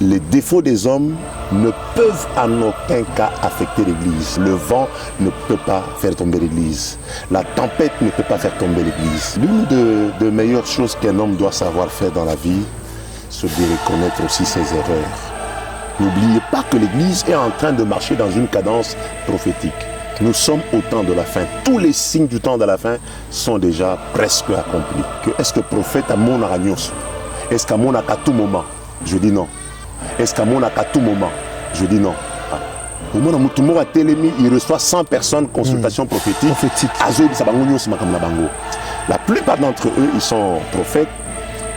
les défauts des hommes ne peuvent en aucun cas affecter l'Église. Le vent ne peut pas faire tomber l'Église. La tempête ne peut pas faire tomber l'Église. L'une des meilleures choses qu'un homme doit savoir faire dans la vie, c'est de reconnaître aussi ses erreurs. N'oubliez pas que l'Église est en train de marcher dans une cadence prophétique. Nous sommes au temps de la fin. Tous les signes du temps de la fin sont déjà presque accomplis. Est-ce que le prophète a mon aragnos? Est-ce qu'à mon à tout moment? Je dis non. Est-ce qu'à mon à tout moment? Je dis non. Au moment où tout le monde a télémis, il reçoit 100 personnes consultation prophétique. La plupart d'entre eux, ils sont prophètes,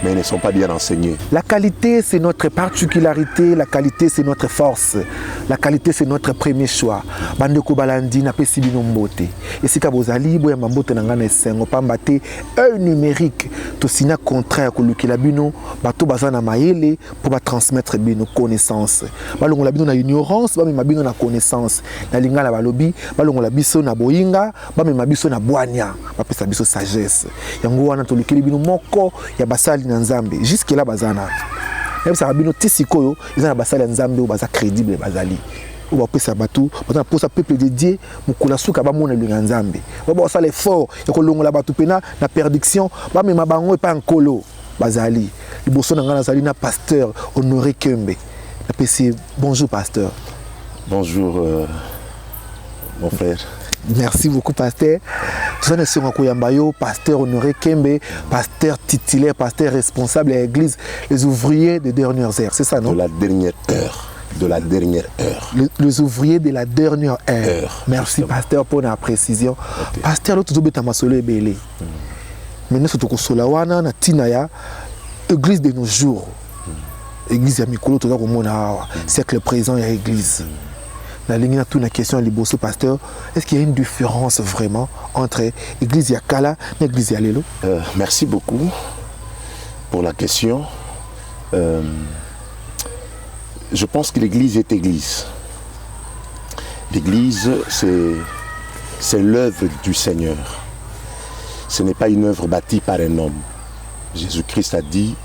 mais ils ne sont pas bien enseignés. La qualité, c'est notre particularité. La qualité, c'est notre force. La qualité, c'est notre premier choix. Bandeko balandi na pesi bino mbote. Esika bozali boya mbote na ngana esengo pambate œil numérique to sina contraire ko lukila bino bato bazana mayele pour ba transmettre bino connaissance. Balongola bino na ignorance, ba mema bino na connaissance. Na lingala balobi, balongola biso na boyinga, ba mema biso na bwanya, ba pesa biso sagesse. Yango wana to lukili bino moko ya basali na Nzambe. Jusque là bazana. Même ça bino tisikoyo, ils ont basali Nzambe ou baza crédible bazali. Ou ba pesa batu, ba pour ça peuple dédié, mukula suka ba mona linga Nzambe. Ba ça l'effort, ya ko longola batu pena na perdiction, ba mema bango pa nkolo bazali. Liboso na ngana zali na pasteur Honoré Kembe. Na pesi bonjour pasteur. Bonjour mon frère. Merci beaucoup, pasteur. Pasteur Honoré Kembe, pasteur titulaire, pasteur responsable de l'église, les ouvriers des dernières heures. C'est ça, non? De la dernière heure. De la dernière heure. Les ouvriers de la dernière heure. Merci, justement. pasteur, pour la précision. Okay. Pasteur, l'autre jour, tu as belé. Maintenant, tu as solawana na tinaya, église de nos jours. Église ya mikolo, tu as siècle présent, il y a église. La ligne a toute la question à Liboso, pasteur. Est-ce qu'il y a une différence vraiment entre l'église Yakala et l'église Yalélo? Merci beaucoup pour la question. Je pense que l'église est église. L'église, c'est l'œuvre du Seigneur. Ce n'est pas une œuvre bâtie par un homme. Jésus-Christ a dit,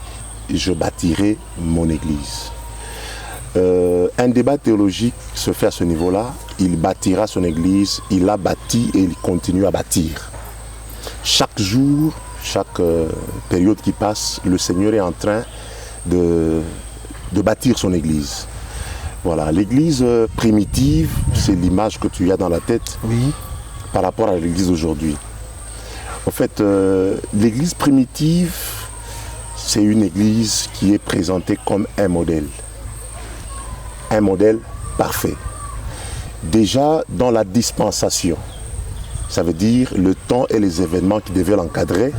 je bâtirai mon église. Un débat théologique se fait à ce niveau-là. Il bâtira son église, il l'a bâti et il continue à bâtir. Chaque jour, chaque période qui passe, le Seigneur est en train de bâtir son église. Voilà, l'église primitive, c'est l'image que tu as dans la tête, oui, par rapport à l'église d'aujourd'hui. En fait, l'église primitive, c'est une église qui est présentée comme un modèle. Un modèle parfait. Déjà dans la dispensation, ça veut dire le temps et les événements qui devaient l'encadrer.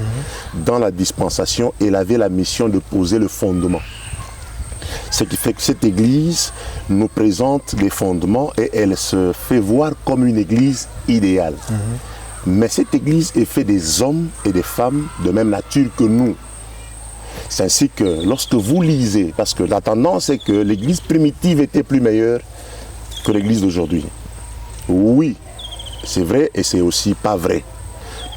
Dans la dispensation, elle avait la mission de poser le fondement. Ce qui fait que cette église nous présente les fondements et elle se fait voir comme une église idéale. Mais cette église est faite des hommes et des femmes de même nature que nous. C'est ainsi que lorsque vous lisez, parce que la tendance est que l'église primitive était plus meilleure que l'église d'aujourd'hui. Oui, c'est vrai et c'est aussi pas vrai.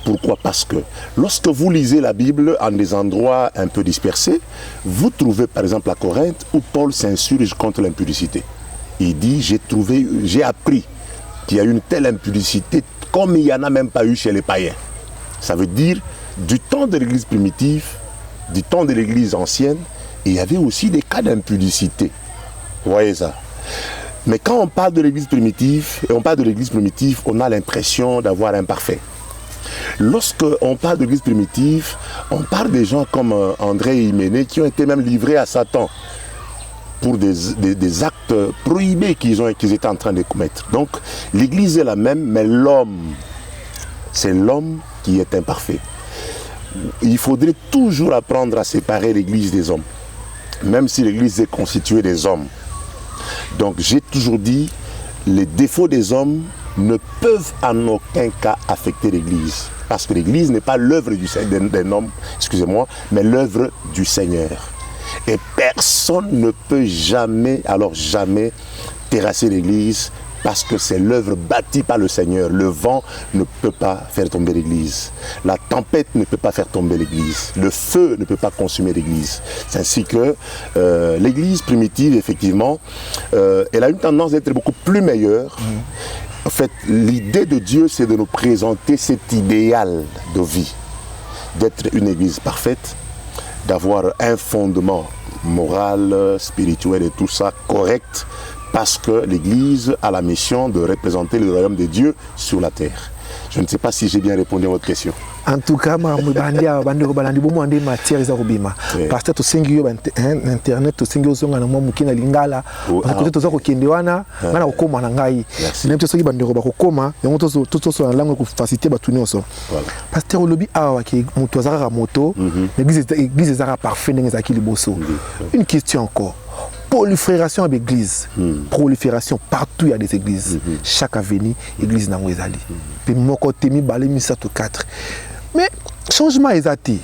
Pourquoi? Parce que lorsque vous lisez la Bible en des endroits un peu dispersés, vous trouvez par exemple à Corinthe où Paul s'insurge contre l'impudicité. Il dit, j'ai appris qu'il y a une telle impudicité comme il n'y en a même pas eu chez les païens. Ça veut dire, du temps de l'église primitive, du temps de l'église ancienne, il y avait aussi des cas d'impudicité. Vous voyez ça? Mais quand on parle de l'église primitive, on a l'impression d'avoir un parfait. Lorsqu'on parle de l'église primitive, on parle des gens comme André et Hyménée qui ont été même livrés à Satan pour des actes prohibés qu'ils étaient en train de commettre. Donc l'église est la même, mais l'homme, c'est l'homme qui est imparfait. Il faudrait toujours apprendre à séparer l'église des hommes, même si l'église est constituée des hommes. Donc j'ai toujours dit, les défauts des hommes ne peuvent en aucun cas affecter l'église. Parce que l'église n'est pas l'œuvre d'un homme, excusez-moi, mais l'œuvre du Seigneur. Et personne ne peut jamais, alors jamais, terrasser l'église parce que c'est l'œuvre bâtie par le Seigneur. Le vent ne peut pas faire tomber l'église. La tempête ne peut pas faire tomber l'église. Le feu ne peut pas consumer l'église. C'est ainsi que l'église primitive, effectivement, elle a une tendance d'être beaucoup plus meilleure. En fait, l'idée de Dieu, c'est de nous présenter cet idéal de vie, d'être une église parfaite, d'avoir un fondement moral, spirituel et tout ça correct, parce que l'Église a la mission de représenter le royaume de Dieu sur la terre. Je ne sais pas si j'ai bien répondu à votre question. En tout cas, je suis matière parce que tu internet, tu sais que lingala, parce que tu sais que wana na ukoma na ngai. Même tu sais que bandeko bakoma, yango to la langue ko faciliter batu nyonso. Pasteur olobi awa ki mutu azaka moto, l'église ezaka parfait ndenge ezaki liboso. Une question encore. Prolifération à l'église. Prolifération partout il y a des églises. Chaque avenue, église nango ezali. Puis mon côté mi balé mi 7 ou 4. Mais changement ezati.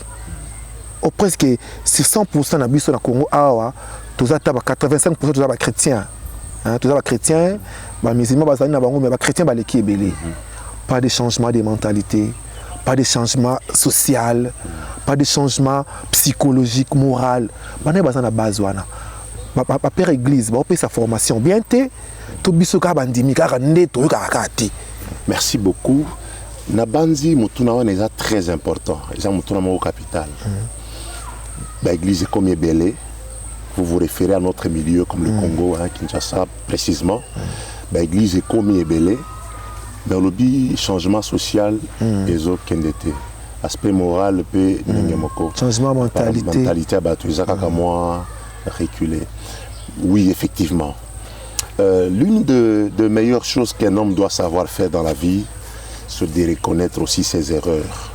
Au presque c'est 100% na biso na Congo awa, tous ata ba 85% tous ba chrétiens. Hein, tous ba chrétiens, ba musulmans bazali na bango mais ba chrétiens ba leki ebele. Pas de changement de mentalité, pas de changement social, pas de changement psychologique, moral. Bana bazana base wana. Ma père église, on paye sa formation bien merci beaucoup. Nabanzi mutuna est très important. Ils ont mutuna au capital. L'église est comme Ebélé. Vous vous référez à notre milieu comme le Congo, hein, Kinshasa précisément. L'église est comme Ebélé. Dans le changement social, les autres qui étaient. Aspect moral, changement mentalité. Mentalité, reculer. Oui, effectivement. L'une des meilleures choses qu'un homme doit savoir faire dans la vie, c'est de reconnaître aussi ses erreurs.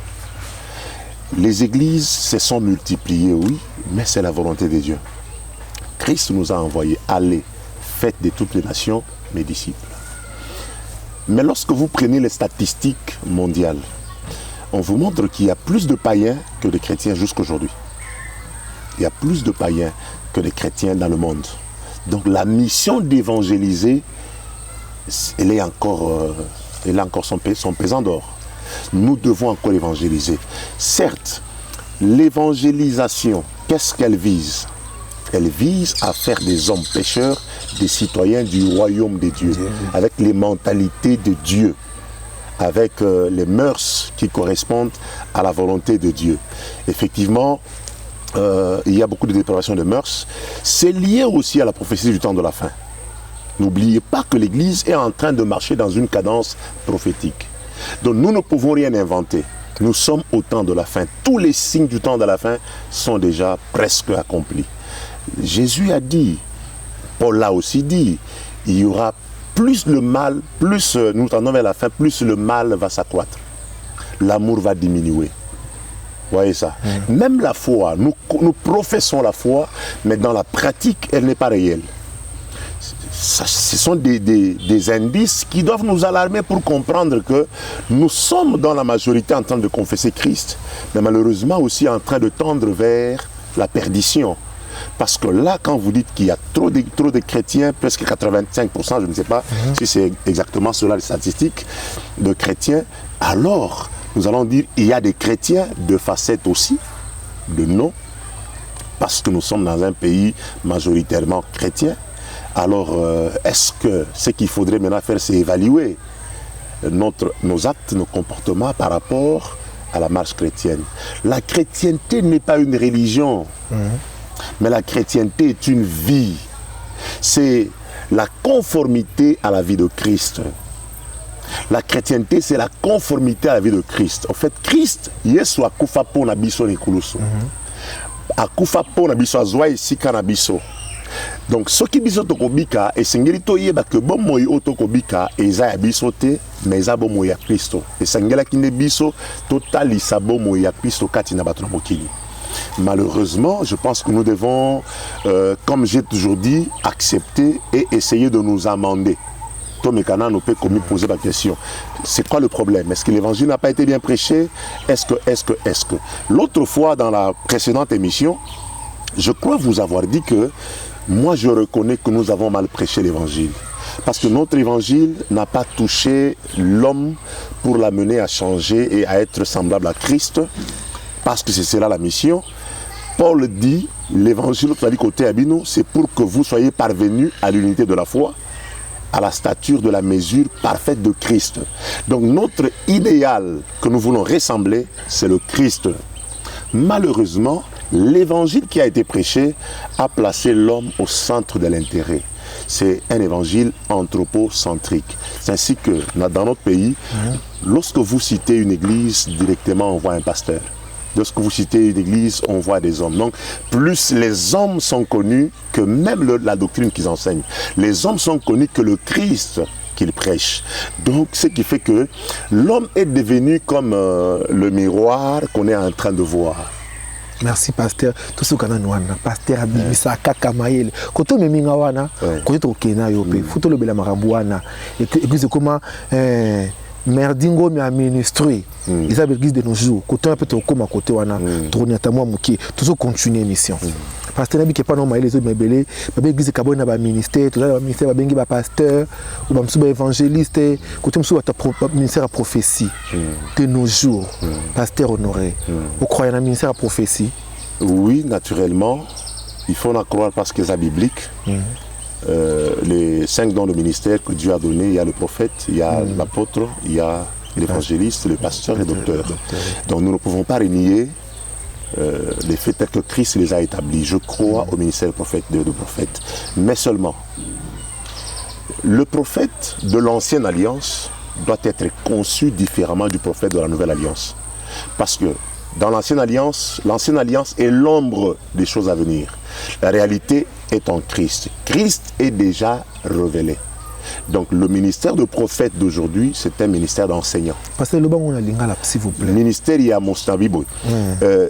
Les églises se sont multipliées, oui, mais c'est la volonté de Dieu. Christ nous a envoyés, allez, faites de toutes les nations mes disciples. Mais lorsque vous prenez les statistiques mondiales, on vous montre qu'il y a plus de païens que de chrétiens jusqu'aujourd'hui. Il y a plus de païens que de chrétiens dans le monde. Donc la mission d'évangéliser, elle a encore son pesant d'or. Nous devons encore évangéliser. Certes, l'évangélisation, qu'est-ce qu'elle vise? Elle vise à faire des hommes pécheurs, des citoyens du royaume de Dieu, avec les mentalités de Dieu, avec les mœurs qui correspondent à la volonté de Dieu. Effectivement, il y a beaucoup de dépravation de mœurs. C'est lié aussi à la prophétie du temps de la fin. N'oubliez pas que l'Église est en train de marcher dans une cadence prophétique. Donc nous ne pouvons rien inventer. Nous sommes au temps de la fin. Tous les signes du temps de la fin sont déjà presque accomplis. Jésus a dit, Paul l'a aussi dit, il y aura plus le mal, plus nous tendons vers la fin, plus le mal va s'accroître. L'amour va diminuer. Vous voyez ça? Même la foi, nous professons la foi, mais dans la pratique, elle n'est pas réelle. Ce sont des indices qui doivent nous alarmer pour comprendre que nous sommes dans la majorité en train de confesser Christ, mais malheureusement aussi en train de tendre vers la perdition. Parce que là, quand vous dites qu'il y a trop de chrétiens, presque 85%, je ne sais pas si c'est exactement cela les statistiques, de chrétiens, alors nous allons dire qu'il y a des chrétiens de facettes aussi, de non, parce que nous sommes dans un pays majoritairement chrétien. Alors, est-ce que ce qu'il faudrait maintenant faire, c'est évaluer nos actes, nos comportements par rapport à la marche chrétienne? La chrétienté n'est pas une religion, mais la chrétienté est une vie. C'est la conformité à la vie de Christ. La chrétienté, c'est la conformité à la vie de Christ. En fait, Christ, Yesu akufa po na biso nikulusu. Akufa po na biso azwa esika na biso. Donc, ce qui biso tokobika, et sengeli toyeba que bon moi otokobika, eza ya biso te, mais eza bon moi ya Christo. Et sengela kinde biso, totalisa bon moi ya Christo kati na bato na mokili. Malheureusement, je pense que nous devons, comme j'ai toujours dit, accepter et essayer de nous amender. Tomekana nous peut comme poser la question. C'est quoi le problème? Est-ce que l'évangile n'a pas été bien prêché? Est-ce que L'autre fois, dans la précédente émission, je crois vous avoir dit que moi je reconnais que nous avons mal prêché l'évangile. Parce que notre évangile n'a pas touché l'homme pour l'amener à changer et à être semblable à Christ, parce que c'est cela la mission. Paul dit, l'évangile, c'est pour que vous soyez parvenus à l'unité de la foi, à la stature de la mesure parfaite de Christ. Donc notre idéal que nous voulons ressembler, c'est le Christ. Malheureusement, l'évangile qui a été prêché a placé l'homme au centre de l'intérêt. C'est un évangile anthropocentrique. C'est ainsi que dans notre pays, lorsque vous citez une église, directement on voit un pasteur. Lorsque vous citez une église, on voit des hommes. Donc, plus les hommes sont connus que même la doctrine qu'ils enseignent. Les hommes sont connus que le Christ qu'ils prêchent. Donc, ce qui fait que l'homme est devenu comme le miroir qu'on est en train de voir. Merci pasteur. Tout ce qu'on a nous pasteur Abibisa Kakamayel. Quand on me minga wana, quand on kena yope, faut le bela marabuana. Et que comment merdingo me a ministré. Ils avaient l'église de nos jours. Quand on peut te comme à côté wana, tourner à moi mouki, toujours continuer mission. Pasteur Nabi qui pas normal les autres mebelé, l'église kabona ba ministère, tout là ministère ba bengi ba pasteur ou ba msuba évangéliste, quand on msuba ta ministère à prophétie de nos jours. Pasteur Honoré, vous croyez dans le ministère à prophétie? Oui, naturellement. Il faut en croire parce que c'est biblique. Les 5 dons de ministère que Dieu a donné, il y a le prophète, il y a l'apôtre, il y a l'évangéliste, le pasteur et le docteur. Donc nous ne pouvons pas renier les faits tels que Christ les a établis. Je crois au ministère de prophète, mais seulement le prophète de l'ancienne alliance doit être conçu différemment du prophète de la nouvelle alliance. Parce que dans l'ancienne alliance est l'ombre des choses à venir. La réalité est en Christ. Christ est déjà révélé. Donc le ministère de prophète d'aujourd'hui, c'est un ministère d'enseignant. Parce que le bon on a lingala, s'il vous plaît. Le ministère, il y a Mostabibo.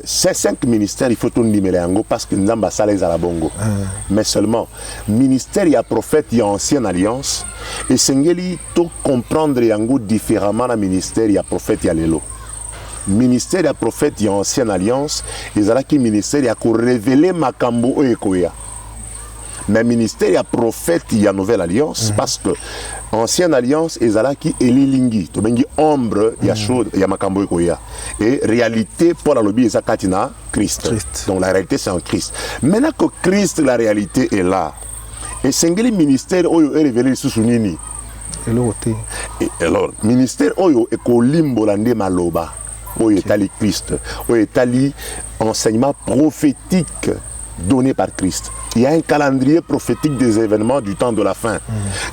Ces 5 ministères, il faut tout nimeler parce que nous avons ça les arabongo. Mais seulement, ministère, il y a prophète, il y a ancienne alliance. Et Sengeli, tout comprendre yango différemment le ministère, il y a prophète, il y a l'élo. Ministère, il y a prophète, il y a ancienne alliance. Et il y a qui ministère, il y a qu'on révéler Makambo et Koya. Mais ministère, il y a prophète, il y a nouvelle alliance, parce que ancienne alliance, il y a qui Elilingi, il y a ombre, il y a chose, il y a Makambo et Koya. Et réalité, pour la lobby, il y a Katina, Christ. Donc la réalité, c'est en Christ. Maintenant que Christ, la réalité est là, et Sengeli ministère, il est révélé sous Sunini. Et alors, ministère, il est Kolimbo Lande Maloba. Il est allé Christ. Il est allé enseignement prophétique donné par Christ. Il y a un calendrier prophétique des événements du temps de la fin.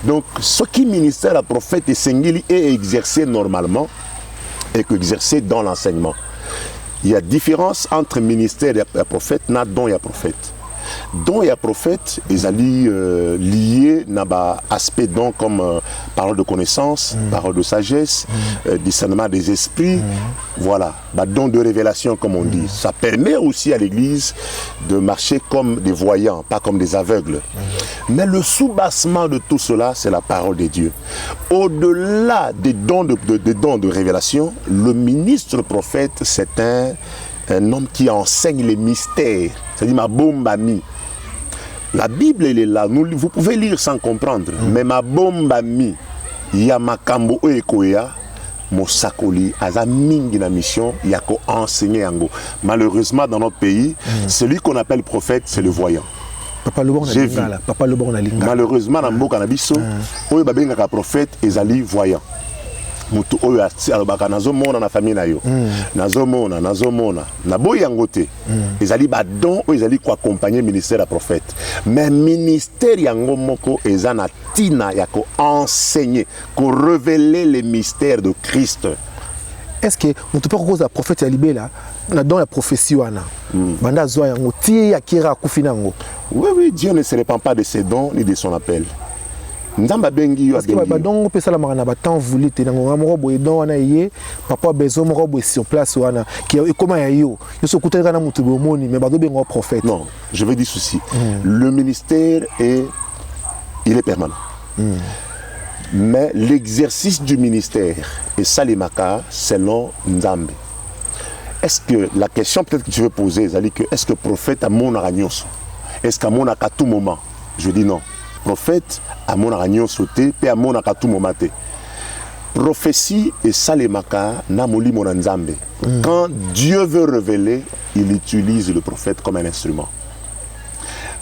Donc, ce qui ministère à prophète et Sengeli est exercé normalement et exercé dans l'enseignement. Il y a différence entre ministère et prophète, dont il y a prophète. Dont il y a prophète, ils allaient liés à aspect don comme parole de connaissance, parole de sagesse, discernement des esprits, voilà, don de révélation comme on dit. Ça permet aussi à l'église de marcher comme des voyants, pas comme des aveugles. Mais le sous-bassement de tout cela, c'est la parole de Dieu. Au-delà des dons de révélation, le ministre prophète, c'est un homme qui enseigne les mystères. C'est-à-dire ma bombe amie. La Bible, elle est là. Vous pouvez lire sans comprendre. Mais ma bombe amie, il y a Makambo Ekoya, Mosakoli, Aza Mingi na mission, il y a qu'à enseigner Ango. Malheureusement, dans notre pays, celui qu'on appelle prophète, c'est le voyant. J'ai vu. Malheureusement, dans le Canabiso, il y a un prophète, ils allaient voyant. Mutu oyo alobaka nazomona na famille na yo nazomona na boyango te ezali badon oyo ezali ko accompagner ministère ya prophète mais ministère yango moko eza na tina ya ko enseigner ko révéler les mystères de Christ. Est-ce que mutu pas cause ya prophète ya libela na don ya prophétie wana banda zo yango tie ya kira kufinango? Oui, Dieu ne se répand pas de ses dons ni de son appel. Nzamba bengi yo abengi. Parce que badongo pesa la marana ba temps voulu te nango ngamo boye don wana yé papa bezo moko boye sur place wana qui comment ya yo so kutaka na mutu bomoni mais bado bengo prophète. Non, je veux dire ceci. Le ministère il est permanent. Mais l'exercice du ministère est salimaka selon Nzambe. Est-ce que la question peut-être que tu veux poser, c'est que est-ce que le prophète a mon aragnos? Est-ce qu'à mon à tout moment? Je dis non. prophète amonaka nyonso te pe amonaka tout moment te. Prophétie et salemaka na molimo na nzambe. Quand Dieu veut révéler, il utilise le prophète comme un instrument.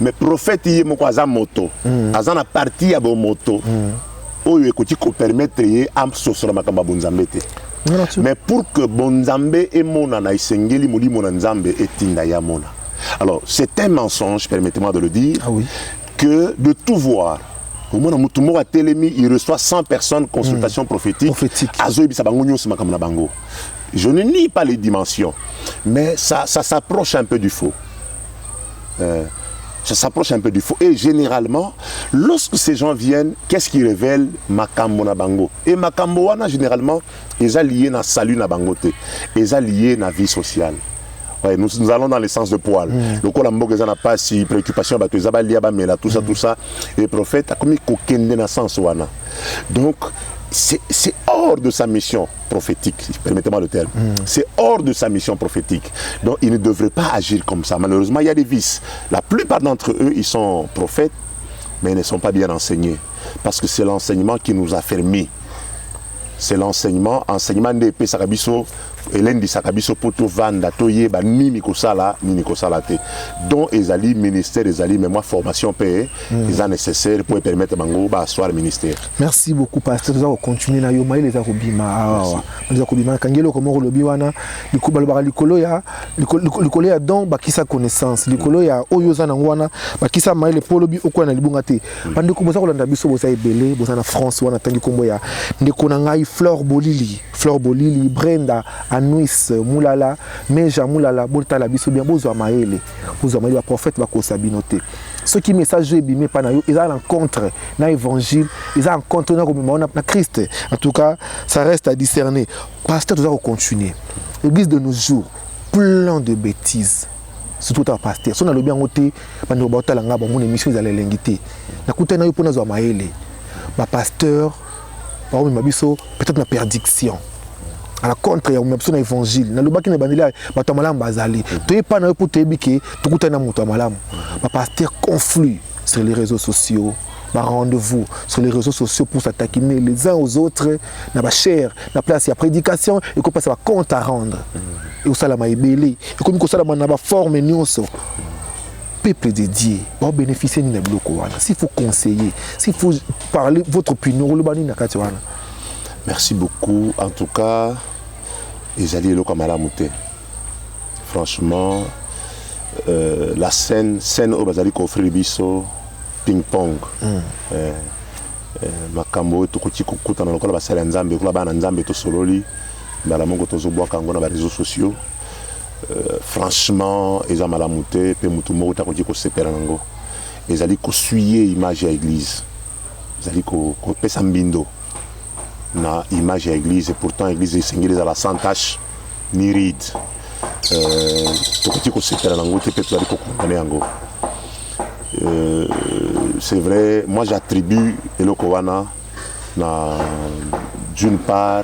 Mais prophète yé moko aza moto, aza na parti ya bo moto. Oyo ekoti ko permettre ye am sosora makamba bonzambe te. Mais pour que bonzambe emona na isengeli molimo na nzambe etinda ya mona. Alors, c'est un mensonge, permettez-moi de le dire, que de tout voir. Au moins, il reçoit 100 personnes consultation prophétique. Je ne nie pas les dimensions, mais ça s'approche un peu du faux. Ça s'approche un peu du faux. Et généralement, lorsque ces gens viennent, qu'est-ce qu'ils révèlent? Makambo na bango. Et makambo wana, généralement, ils sont liés na salut na bangote. Ils sont liés na vie sociale. Ouais, nous allons dans le sens de poil. Le Colambo n'a pas si préoccupation, tout ça, tout ça. Et le prophète a commis qu'aucun dans sens wana. Donc, c'est hors de sa mission prophétique, permettez-moi le terme. C'est hors de sa mission prophétique. Donc, il ne devrait pas agir comme ça. Malheureusement, il y a des vices. La plupart d'entre eux, ils sont prophètes, mais ils ne sont pas bien enseignés. Parce que c'est l'enseignement qui nous a fermés. C'est l'enseignement de Pesarabiso, Hélène di Sakabiso poto vanda toyeba nini kosala te. Donc ezali ministère ezali mais moi formation paye est nécessaire pour permettre bango ba asseoir ministère. Merci beaucoup pasteur, nous allons continuer na yo mai les akobima. Les akobima kangelo comme lobi wana likuba lobara likolo ya donc bakisa connaissance likolo ya oyo za wana bakisa mai le polobi okwa na libunga te. Bande ko boza kolanda biso boza ebele boza na France wana tangi kombo ya ndeko na ngai Fleur Bolili Brenda Anuis Moulala Meja Moulala Boltala biso bien bozwa maele ba prophète ba kosabinote. Ce qui message ebimé pa na yo ils ont rencontre na évangile, ils ont rencontre na Christ. En tout cas, ça reste à discerner. Pasteur, tu dois continuer. L'église de nos jours, plein de bêtises. Surtout ta pasteur. Si on a le bien noté, pendant que tu as mon émission, ils allaient l'ingiter. Na kuta na yo pour na maele. Ma pasteur peut-être la perdiction. À la contre, il y a un évangile. Dans le bas qui n'est pas là, tu as malam bazali. Tu n'es pas là pour te biquer, tu as un malam. Ma pasteur conflit sur les réseaux sociaux. Ma rendez-vous sur les réseaux sociaux pour s'attaquer les uns aux autres. Na ba cher, na place il y a prédication et qu'on passe à compte à rendre. Et au salama ebélé. Et comme ça na ba forme nyonso. Peuple dédié, va bénéficier de bloco. S'il faut conseiller, s'il faut parler votre opinion, merci beaucoup. En tout cas, ils allaient le comme à la montée. Franchement, la scène au Bazali Kofri Biso, ping-pong. Makambo, Tokuti Kukuta, dans le cas de Nzambe, Nzambe, Tosololi, dans la mongo Tozoboa, Kango, dans les réseaux sociaux. Franchement, ils ont mal à monter, puis Moutoumou, tu as dit que c'est pérango. Ils allaient suivre l'image à l'église. Ils allaient que Sambindo. Na image à l'église, et pourtant l'église est singulée à la sans tache, ni ride. Tu as dit que c'est pérango, tu peux aller condamner ango. C'est vrai, moi j'attribue le Kowana d'une part,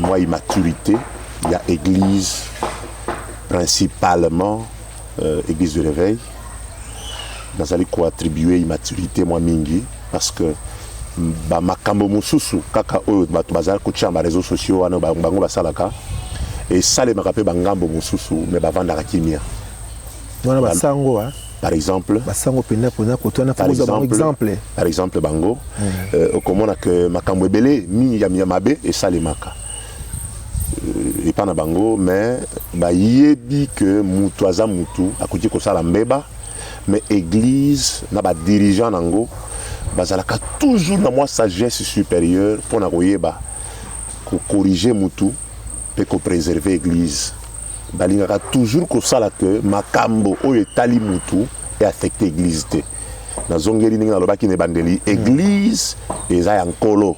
moi immaturité. Il y a église, principalement église de réveil. Nous allons attribuer immaturité moi mingi parce que makambo mususu kaka oyo bato bazala kotia ma réseaux sociaux wana bango basalaka et ça les makape bangambo mususu mais bavandaka kimia. Wana basango par exemple basango pena koto na exemple par exemple bango okomona que makambo ebele mi ya mabe et ça les maka. Et pas na bango mais yebi que mutu aza mutu akuti kosala mbeba mais église na ba dirigeant nango bazalaka toujours na moi sagesse supérieure pour na koyeba ko corriger mutu pe ko préserver église balingaka toujours kosala que makambo oyo etali mutu et affecter église te na zongeli ninga lobaki ne bandeli église eza ya nkolo.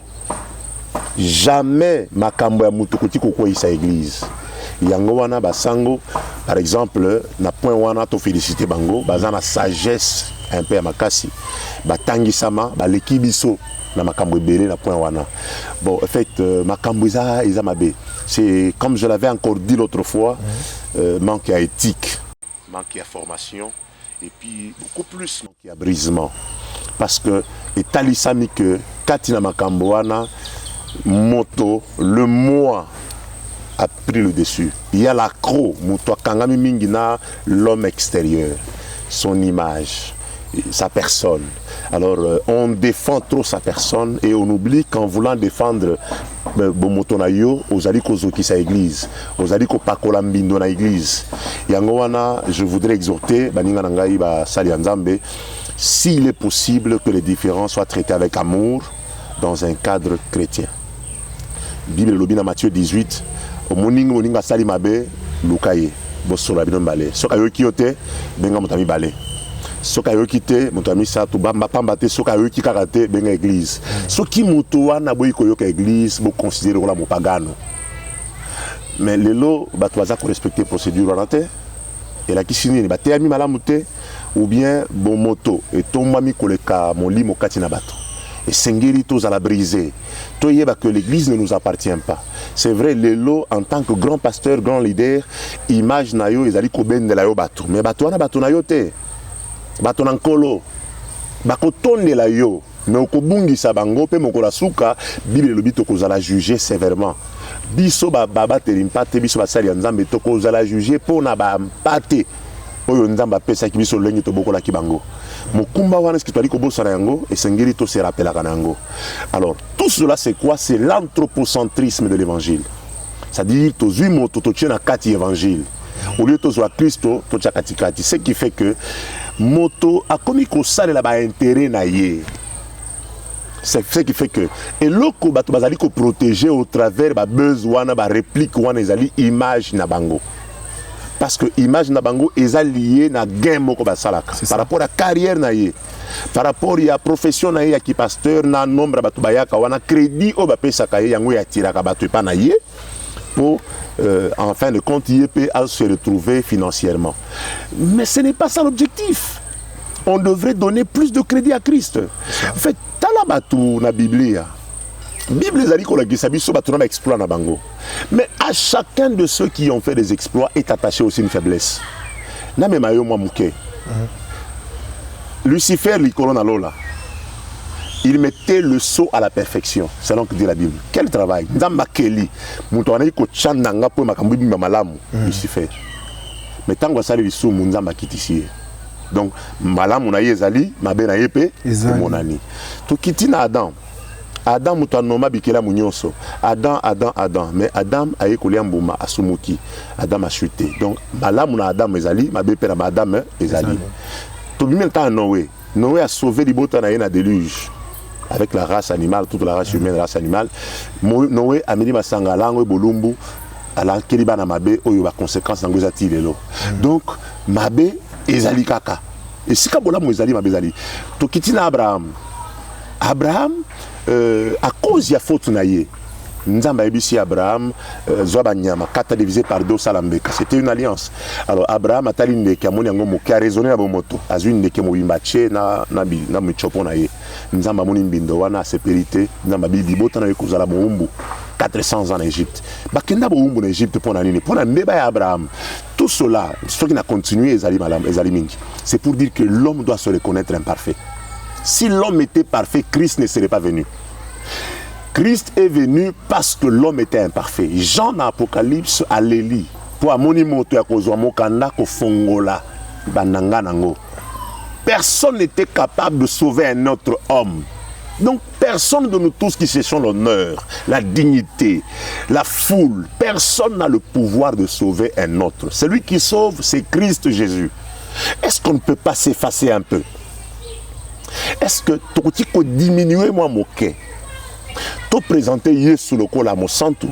Jamais makambo ya mutu koti kokoisa église. Yango wana basango par exemple na point wana to féliciter bango baza na sagesse un peu ya makasi batangi sama baleki biso na makambo ebele na point wana. Bon en fait makambo isa mabe. C'est comme je l'avais encore dit l'autre fois, manque à éthique, manque à formation et puis beaucoup plus manque à brisement. parce que etalisami que katina makambo wana moto le moi a pris le dessus. Il y a l'accro, moto kangami mingina, l'homme extérieur, son image, sa personne. Alors on défend trop sa personne et on oublie qu'en voulant défendre Bomotonayo, aux aliko qui sa église, aux aliko pakola mbindo na église. Yangoana, je voudrais exhorter baninga nangai ba sali nzambe, s'il est possible que les différends soient traités avec amour dans un cadre chrétien. Bible lobina Matthieu 18, au moninga sali mabe lukaye, bosola bino mbale. Soka yo kiote, benga motami bale. Soka yo kite, motami sato bamba pambate soka yo kikarate benga église. Soki muto wana boy ko yo ka église, bo considérer la mo pagano. Mais lelo batwaza ko respecter procédure wanate. Et la kisini ni batemi malamu te ou bien bon moto et tombami koleka mon limo katina bato. Et sengeri tous à la briser. Toyeba que l'église ne nous appartient pas. C'est vrai, Lelo, en tant que grand pasteur, grand leader, image nayo ezali koben de la yo bato. Mais bato wana bato na yo te. Bato nankolo. Bako tonde la yo. Mais okobungisa bango pe mokola suka, Bible lobi tokozala juger sévèrement. Biso baba terimpate biso basali ya nzambe tokozala juger pona ba mpate. Oyo nzamba pesa ki biso lengi to bokola ki bango. Mokumba wana ce qui toali ko bosana yango et sengiri to se rappela kanango. Alors tout cela c'est quoi? C'est l'anthropocentrisme de l'évangile. C'est-à-dire to zui moto to tient na kati évangile. Au lieu to zo Christo to tcha kati kati, ce qui fait que moto a komi ko salela ba intérêt na ye. C'est ce qui fait que et loko bato bazali ko protéger au travers ba besoin ba réplique wana ezali image na bango. Parce que l'image na bango est liée na gain moko basalaka par rapport à carrière na ye, par rapport à la profession na ye qui pasteur na nombre batu bayaka wana crédit o ba pesa ka ye yango ya tiraka batu pa na ye pour en fin de compte y peut se retrouver financièrement. Mais ce n'est pas ça l'objectif. On devrait donner plus de crédit à Christ. En fait, tala batu na Biblia. Bible les ali ko la gisabiso batu na exploit na bango. Mais à chacun de ceux qui ont fait des exploits est attaché aussi une faiblesse. Na me mayo moi mouké. Lucifer l'icône à lola. Il mettait le saut à la perfection, selon que dit la Bible. Quel travail. Nzamba keli. Mutwana iko chandanga po makambu bimba malamu Lucifer. Mais tango sali biso munzamba kitisi. Donc malamu na yezali, mabe na yepe monani. To kitina Adam. Adam mutanoma bikela munyonso. Adam. Mais Adam a écoulé en bouma à Sumuki. Adam a chuté. Donc, malamu na Adam ezali, ma bépé na Adam ezali. Tout le temps Noé. Noé a sauvé l'ibota na yena déluge. Avec la race animale, toute la race humaine, la race animale. Noé a mis ma sangalango et bolumbu. ala keliba na mabe oyo ba conséquence na ngoza ti lelo. Donc mabe ezali kaka. Et si kabola mo ezali mabe ezali. To kitina Abraham. Abraham à cause ya faute na ye. Nzamba ebisi Abraham zoba nyama kata divisé par deux salambeka. C'était une alliance. Alors Abraham atali ndeke amoni yango mo ka raisonner na bomoto. Azwi ndeke mo bimbache na michopo na ye. Nzamba moni mbindo wana sécurité. Nzamba bibi botana ye kozala boumbu. 400 ans en Égypte. Bakenda boumbu en Égypte pour nani pour na mbeba ya Abraham. Tout cela, ce qui n'a continué ezali mingi. C'est pour dire que l'homme doit se reconnaître imparfait. Si l'homme était parfait, Christ ne serait pas venu. Christ est venu parce que l'homme était imparfait. Jean dans l'Apocalypse à l'Élie. Pour amoni moto ya kozwa mokanda ko fongola bananga nango. Personne n'était capable de sauver un autre homme. Donc personne de nous tous qui cherchons l'honneur, la dignité, la foule, personne n'a le pouvoir de sauver un autre. Celui qui sauve, c'est Christ Jésus. Est-ce qu'on ne peut pas s'effacer un peu? Est-ce que tu peux diminuer moi mon quai? To présenter Yesu lokola mo santu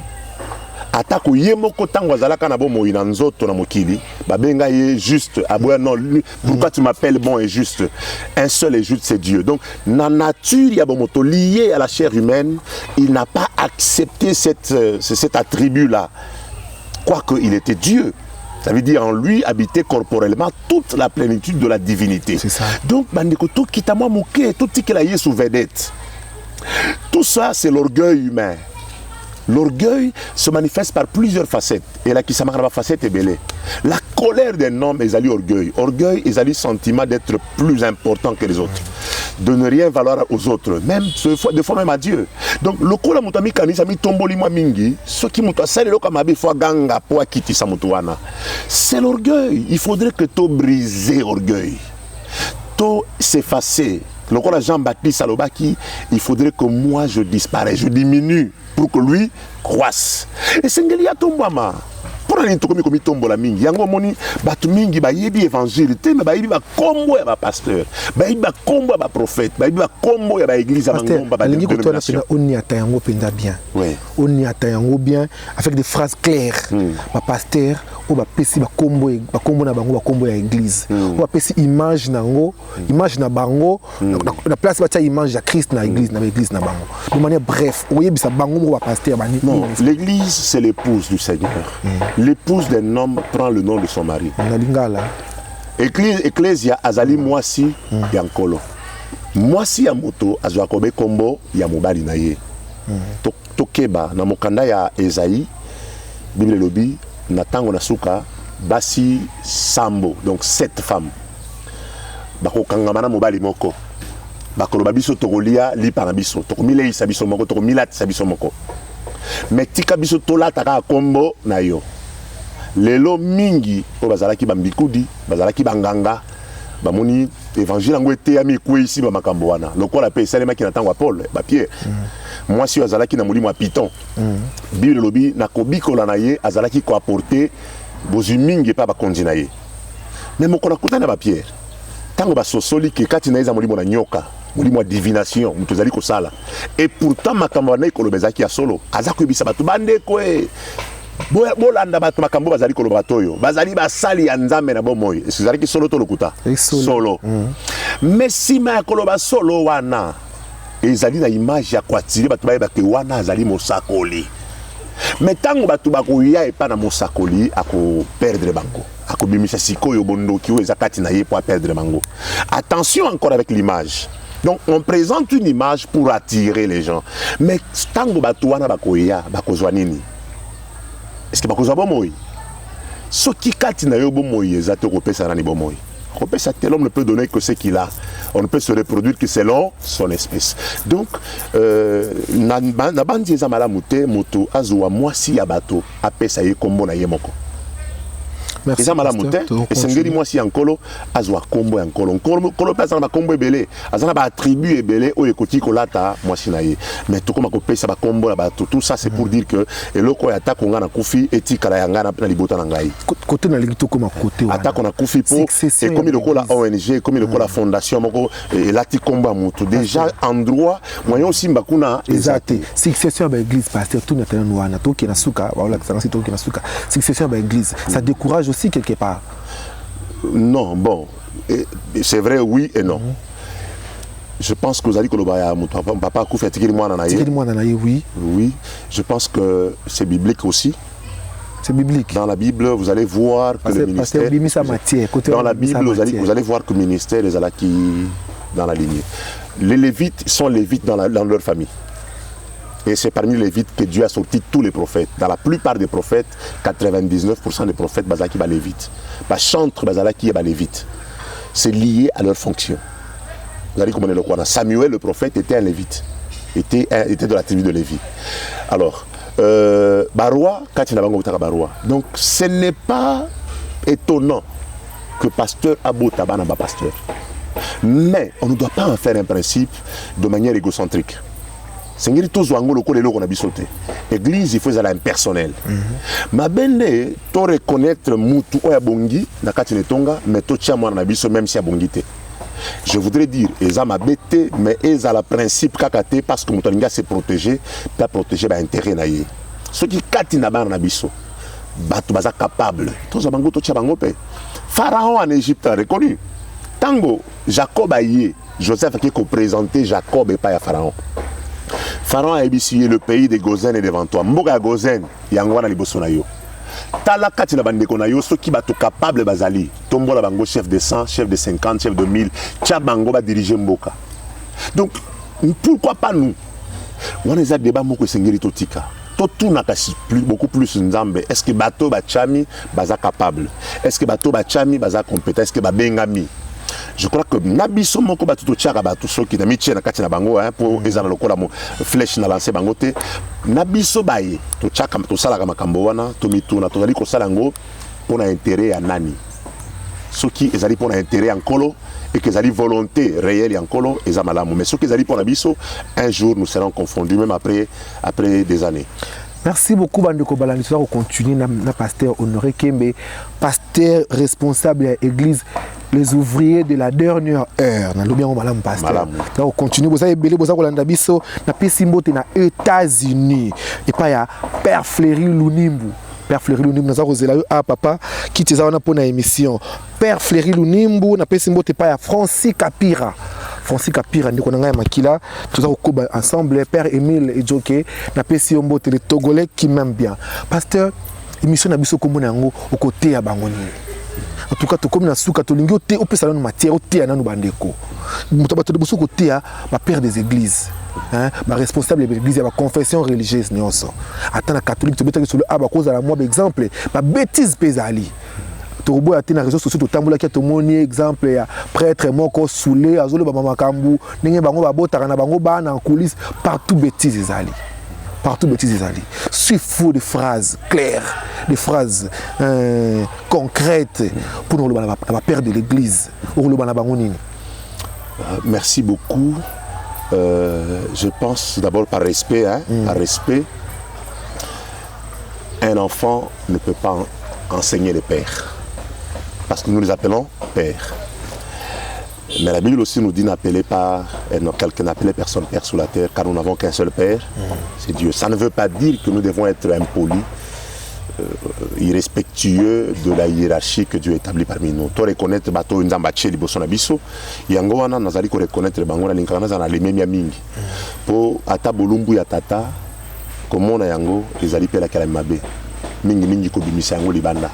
atako ye moko tango azalaka na bomo ina nzoto na mokili babenga ye juste aboya non pourquoi tu m'appelles bon et juste? Un seul et juste, c'est Dieu. Donc na nature ya bomoto lié à la chair humaine, il n'a pas accepté cet attribut là, quoique il était Dieu. Ça veut dire en lui habiter corporellement toute la plénitude de la divinité. C'est ça. Donc bandeko to kitama moke to tikela Yesu vedette. Tout ça, c'est l'orgueil humain. L'orgueil se manifeste par plusieurs facettes. Et là, qui s'amarre la facette est belle. La colère d'un homme est orgueil. Orgueil est le sentiment d'être plus important que les autres. de ne rien valoir aux autres, même des fois même à Dieu. Donc le coup la mutami kanisa mi tomboli moi mingi, ce qui muta sale lo kamabe fois ganga po akiti sa mutuana. C'est l'orgueil. Il faudrait que to briser l'orgueil, to s'effacer. Le coup la Jean-Baptiste Salobaki, il faudrait que moi je disparaisse, je diminue pour que lui croisse. Et c'est ngelia tombama. Pour aller comme tombola mingi yango moni batu mingi ba yebi évangile te mais ba yebi ba kombo ya ba pasteur ba yebi ba kombo ya ba prophète ba yebi ba kombo ya ba église ya ngomba ba dénomination on y ata yango penda bien on y ata yango bien avec des phrases claires ba pasteur ou ba pesi ba kombo na bango ba kombo ya église ou ba pesi image nango image na bango na place ba tia image ya Christ na église na bango de manière bref o yebi sa bango ba pasteur ba ni. Non, l'église c'est l'épouse du Seigneur. L'épouse d'un homme prend le nom de son mari. Ecclésia azali mwasi ya nkolo. Mwasi ya moto azwa kobe kombo ya mobali na ye. Tokeba na mokanda ya Esaïe, Bible lobi na tango na suka basi sambo, donc 7 femmes. Bako kangama na mobali moko. Bakoloba biso tokolia lipa na biso. Tokomile isa biso moko, tokomila sa biso moko. Mais tika biso tola taka kombo na yo. Lelo mingi o bazalaki bambikudi bazalaki banganga bamoni évangile ngo ete ya mikwe ici ba makambo wana lokola pe salema ki na tango Paul ba Pierre moi si azalaki na molimo ya Python Bible lobi na kobikola na ye azalaki ko apporter bozu mingi pa ba konzina ye mais mokona kutana ba Pierre tango ba sosoli ke kati na eza molimo na nyoka molimo ya divination mutu zali ko sala et pourtant makambo na ikolobezaki ya solo azako ebisa batu bande ko bolanda bato makambo bazali koloba toyo bazali basali ya nzambe na bomoyi ezali ki solo to lokuta solo mais si ma koloba solo wana ezali na image ya kwatiri bato bayeba ke wana azali mosakoli mais tango bato bakoya epa na mosakoli ako perdre bango ako bimisa sikoyo bondoki o ezakati na ye po perdre bango. Attention encore avec l'image. Donc on présente une image pour attirer les gens, mais tango bato wana bakoya bakozwa nini? Est-ce que bakozwa bomoyi? Soki kati na yo bomoyi ezate kopesa nani bomoyi? Kopesa tel homme ne peut donner que ce qu'il a. On ne peut se reproduire que selon son espèce. Donc na bandi eza malamu te moto azwa mwasi ya bato apesa ye kombo na ye moko. Merci. Eza malamu te esengeli mwasi ya nkolo azwa kombo ya nkolo. Nkolo pe azana ba kombo ebele, azana ba attribut ebele oyo ekoti kolata mwasi na ye. Mais tokoma kopesa ba kombo ya bato, tout ça c'est pour dire que eloko ya atako nga na kufi etikala ya nga na libota na ngai. Côté na lingi tokoma côté wana. Atako na kufi po et comme le ko la ONG, comme le ko la fondation moko elati kombo ya mutu. Déjà endroit moyen aussi mbakuna ezate. Succession ba église pasteur tout na tena wana toki na suka ba ola tsanga toki na suka. Succession ba église, ça décourage aussi quelque part. Non, bon, c'est vrai oui et non. Je pense que vous allez que le papa Kouf oui. Oui, je pense que c'est biblique aussi. C'est biblique. Dans la Bible, vous allez voir que le ministère. Dans la Bible, vous allez voir que le ministère est dans la lignée. Les Lévites sont Lévites dans leur famille. Et c'est parmi les Lévites que Dieu a sorti tous les prophètes. Dans la plupart des prophètes, 99% des prophètes bazaki ba Lévites. Ba chantre bazalaki ba Lévites. C'est lié à leur fonction. Vous allez comprendre le quoi. Samuel le prophète était un Lévite. Était de la tribu de Lévi. Alors, Baroua, Baroua. Donc ce n'est pas étonnant que pasteur Abo Tabana ba pasteur. Mais on ne doit pas en faire un principe de manière égocentrique. Sengiri tozo angolo ko lelo ko na bisote. Église il faut être impersonnel. Ma bende to reconnaître mutu oya bongi na kati netonga mais to tia mwana na biso même si a bongité. Je voudrais dire eza ma bête mais eza la principe kakate parce que mutolinga se protéger, pas protéger ba intérêt na ye. Ce qui kati na bana na biso. Batu baza capable. Tozo bango to tia bango pe. Pharaon en Égypte a reconnu. Tango Jacob a yé, Joseph a qui présenté Jacob et pas à Pharaon. Pharaon a ébissé le pays des Gozen et devant toi. Mboka Gozen, yangwana liboso na yo. Tala kati na bande kona yo, ceux qui bato capable bazali. Tombo la bango chef de 100, chef de 50, chef de 1000. Tia bango ba diriger mboka. Donc, pourquoi pas nous? On a des débats moko sengeri totika. Tout n'a beaucoup plus nzambe. Est-ce que bato ba chami baza capable? Est-ce que bato ba chami baza compétent? Est-ce que ba bengami? je crois que nabiso moko ba tuto tchaka ba tout qui na mitie na kati na bango hein pour ezana lokola mo flèche na lancer bango te nabiso baye to tchaka to sala ka makambo wana to mituna to zali ko sala ngo pona intérêt ya nani soki ezali pona intérêt en colo et que ezali volonté réelle en colo ezamalamu mais soki ezali pona biso un jour nous serons confondus même après des années. Merci beaucoup Bandeko Balandi. On va continuer na pasteur Honoré Kembe, pasteur responsable de l'église les ouvriers de la dernière heure. Na lobia malam pasteur. On continue boza ebele boza kolanda biso na pesimbote na États-Unis et pas ya Père Fleury Lunimbu. Père Fleury Lunimbu naza kozela yo a papa qui teza wana pona émission. Père Fleury Lunimbu na pesimbote pas ya Francis Kapira. Francis Kapira ndiko nanga ya makila tous koba ensemble Père Émile et Joké na pesi ombote les Togolais qui m'aiment bien. Pasteur émission na biso komona yango au côté ya bangoni. En tout cas to comme na suka to lingi ote opesa na matière ote na bandeko. Mutabato de boso côté ya ba père des églises. Hein, ba responsable de l'église ya ba confession religieuse nyonso. Ata na catholique to betaki solo aba cause la moi exemple ba bêtise pesali. Tobo ati na réseaux sociaux to tambola ki to moni exemple ya prêtre moko soulé azolo ba makambu ndenge bango ba botaka na bango ba na coulisses partout bêtises ezali. Partout bêtises ezali. Suffit de phrases claires, des phrases concrètes pour nous la père de l'église ou le bana bango nini. Merci beaucoup. Je pense d'abord par respect par respect. Un enfant ne peut pas enseigner les pères. Parce que nous les appelons pères. Mais la Bible aussi nous dit n'appelez pas quelqu'un, n'appelez personne père sur la terre, car nous n'avons qu'un seul père, c'est Dieu. Ça ne veut pas dire que nous devons être impolis, irrespectueux de la hiérarchie que Dieu établit parmi nous. Tu reconnaître bateau nzambache liboso na biso, yango wana nazali ko reconnaître bango na linkana za na lememia mingi. Po ata bolumbu ya tata komona yango ezali pela kala mabe. Mingi mingi ko bimisa yango libanda.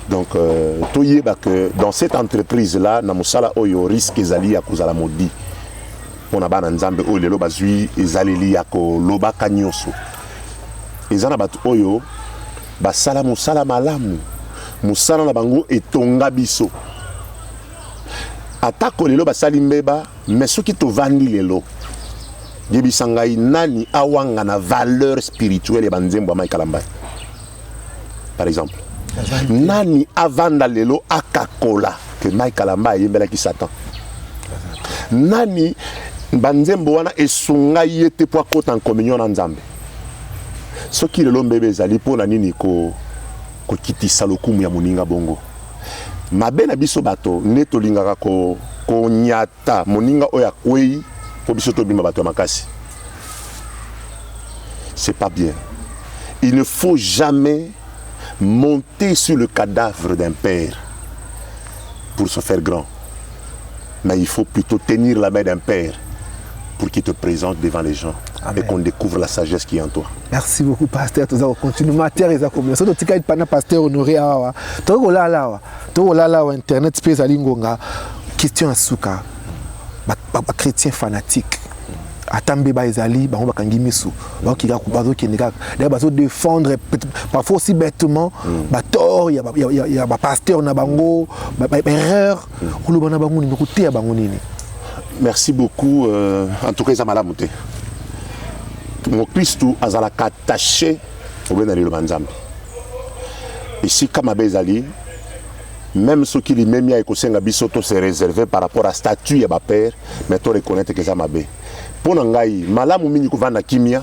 Donc, que dans cette entreprise-là, namusala oyo risque ezali ya kozala modi. Pona bana nzambe oyo lelo bazui ezaleli ya ko loba kanyoso. Ezana batu oyo basala musala malamu. Musala na bango etonga biso. Atako lelo basali mbeba, mais soki to vandi lelo. Yebisangai nani awanga na valeur spirituelle banzembo ma Kalambai. Par exemple. Nani avanda lelo akakola que Mike Kalamba yembela ki Satan. Nani banzembo wana esunga yete po akota en communion na Nzambe. Soki lelo mbebe ezali pona nini ko kitisa lokumu ya moninga bongo. Mabe na biso bato neto lingaka ko nyata moninga oya kwei po biso to bima bato makasi. C'est pas bien. Il ne faut jamais monter sur le cadavre d'un père pour se faire grand. Mais il faut plutôt tenir la main d'un père pour qu'il te présente devant les gens. Amen. Et qu'on découvre la sagesse qui est en toi. Merci beaucoup, pasteur. Tout ça, on continue. Matière et comme ça. Tu as pasteur honoré à internet space à lingonga. Question à souka. Chrétien fanatique. Atambe ba ezali bango bakangi misu donc il a bazo qui nega d'ailleurs bazo défendre parfois aussi bêtement ba tort il y a ba pasteur na bango ba erreur ko lobana bango ni ko tia bango nini. Merci beaucoup en tout cas ça malamu te mon Christou azala attaché au benali le banzambe ici kama bezali même ceux qui li même ya ekosenga biso to se réserver par rapport à statut ya ba père mais to reconnaître que ça mabe. Pour ngai malamu mingi kovanda kimia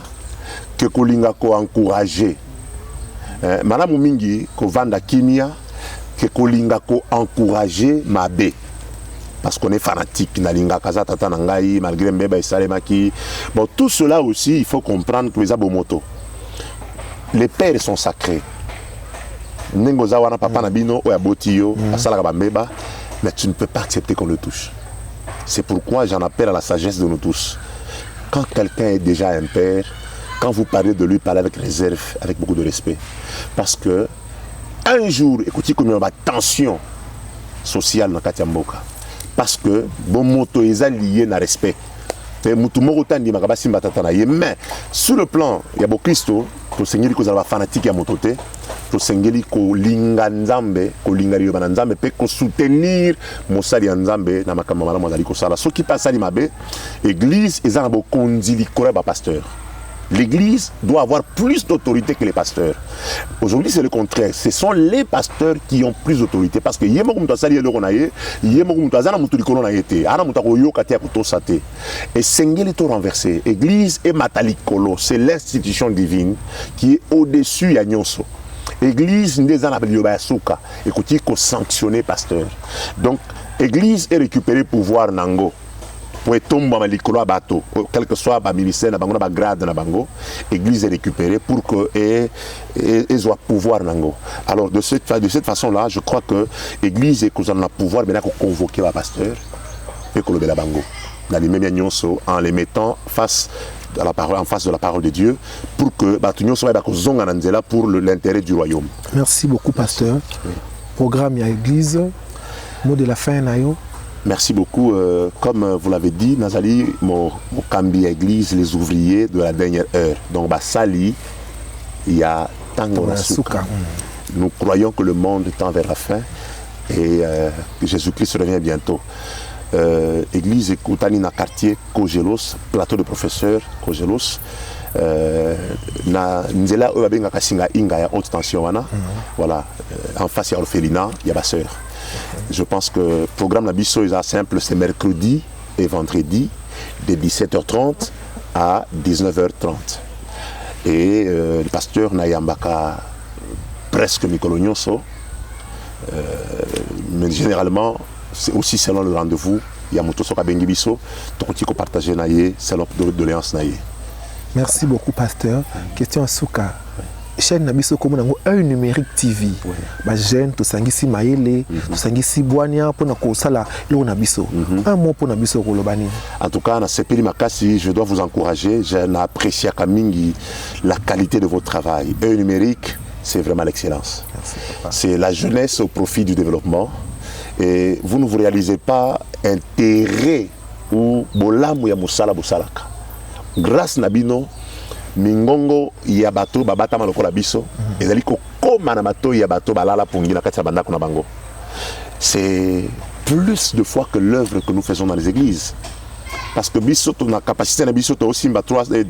que kolinga ko encourager malamu mingi kovanda kimia que kolinga ko encourager mabe parce qu'on est fanatique nalinga kaza tata ngai malgré mbeba esalemaki bon tout cela aussi il faut comprendre que les abomoto les pères sont sacrés nengoza wana papa na bino oya botiyo asala ka mbeba mais tu ne peux pas accepter qu'on le touche. C'est pourquoi j'en appelle à la sagesse de nous tous. Quand quelqu'un est déjà un père, quand vous parlez de lui, parlez avec réserve, avec beaucoup de respect. Parce que un jour, écoutez comme il y a une tension sociale dans Katia Mboka. Parce que bon moto est lié à respect. Mais sur le plan, il y a beaucoup Christo, pour Seigneur qui est fanatique à mototé. tosengeli kolinga nzambe kolinga liloba na nzambe mpe kosoutenir mosali ya nzambe na makambo malamu azali kosala soki mpe asali mabe église eza na bokonzi likolo ya bapasteur. L'église doit avoir plus d'autorité que les pasteurs. Aujourd'hui, c'est le contraire. Ce sont les pasteurs qui ont plus d'autorité. Parce que et Sengeli to renversé. Église et Matalikolo, c'est l'institution divine qui est au-dessus de Nyonso. Église n'est pas écoutez, qu'on sanctionne pasteur. Donc, église est récupérée pouvoir Nango. Pour tomber dans bateau, quel que soit le ministère, le grade, l'église est récupérée pour qu'elle ait pouvoir. Alors, de cette façon-là, je crois que l'église est le pouvoir de convoquer le pasteur et que le bango. Dans les mêmes en les mettant face de la parole, en face de la parole de Dieu, pour que pour l'intérêt du royaume. Merci beaucoup, pasteur. Programme à l'église, mot de la fin, Nayo. Merci beaucoup. Comme vous l'avez dit, Nazali, mon cambi église, les ouvriers de la dernière heure. Donc, Sali, il y a Tango Nasuka. Nous croyons que le monde tend vers la fin et que Jésus-Christ revient bientôt. Église Koutani na quartier Kogelos, plateau de professeurs Kogelos. Na Nzela Oabenga Kasinga Inga ya haute tension wana. Voilà, en face il y a orphelinat, il y a ma sœur. Je pense que le programme Nabiso est simple, c'est mercredi et vendredi de 17h30 à 19h30. Et le pasteur Nayambaka presque Mikolonyoso, mais généralement c'est aussi selon le rendez-vous. Il y a Motosoka Bengibiso, donc il faut partager Naye selon doléance Naye. Merci beaucoup, pasteur. Question à Souka. Chaîne Nabiso comme un numérique TV. Ba jeune to sangisi maele, to sangisi boania pour na kosala lo Nabiso. Un mot pour Nabiso kolobani. En tout cas, na sepeli makasi, je dois vous encourager, j'apprécie kamingi la qualité de votre travail. Un numérique, c'est vraiment l'excellence. C'est la jeunesse au profit du développement. Et vous ne vous réalisez pas intérêt ou bolamu ya musala bosalaka. Grâce Nabino, Mingongo Yabato, Babata Malokola Biso, ezali ko koma na bato Yabato balala pongi na kati ya bandako na bango. C'est plus de fois que l'œuvre que nous faisons dans les églises. Parce que Biso, on a capacité na Biso, aussi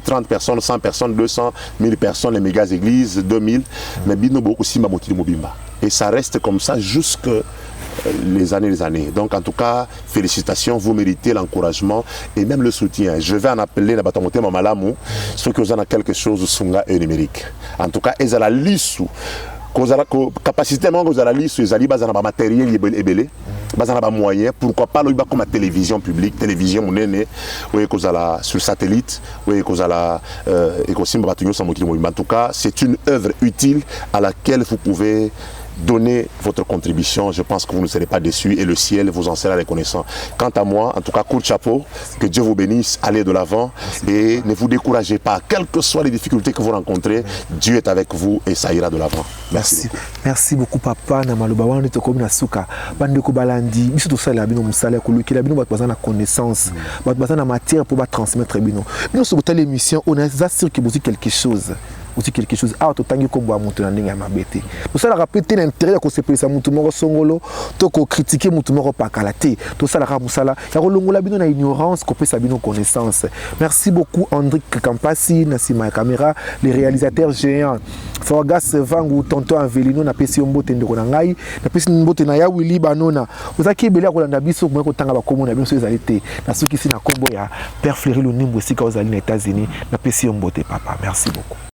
30 personnes, 100 personnes, 200, 1000 personnes, les méga églises, 2000, mais Bino beaucoup aussi Mabotili Mobimba. Et ça reste comme ça jusque les années. Donc en tout cas, félicitations, vous méritez l'encouragement et même le soutien. Je vais en appeler na batamote mamalamu ceux qui ont quelque chose sunga et numérique. En tout cas, ils ont la liste capacité mango za la liste ils ont ba matériel ebelé, bazana ba moyens, pourquoi pas le comme la télévision publique, télévision monene ou ekozala sur satellite ou ekozala ekosimba batunyo sa mokili mo. En tout cas, c'est une œuvre utile à laquelle vous pouvez donner votre contribution, je pense que vous ne serez pas déçus et le ciel vous en sera reconnaissant. Quant à moi, en tout cas, coup de chapeau, que Dieu vous bénisse, allez de l'avant et ne vous découragez pas, quelles que soient les difficultés que vous rencontrez, Dieu est avec vous et ça ira de l'avant. Merci. Merci beaucoup papa na maloba wana to comme na suka bande ko balandi biso to sala bino musala ko lukila bino bat bazana connaissance bat bazana matière pour ba transmettre bino so botale émission on est sûr que vous quelque chose aussi quelque chose ah to tangi ko boa mutu na ndinga mabete to sala rappeler l'intérêt ko sepelisa mutu moko songolo to ko critiquer mutu moko pakala te to sala ka musala ya ko longola bino na ignorance ko pesa bino connaissance. Merci beaucoup André Kampasi na sima ya caméra, les réalisateurs géants Forgas Vangu tonton Avelino na pesi mbote ndeko na ngai na pesi mbote na ya Willy Banona ozaki bela ko landa biso ko tanga ba komo na biso ezalite na soki si na kombo ya Père Fleury Lunimbo sika ozali na États-Unis na pesi mbote papa. Merci beaucoup.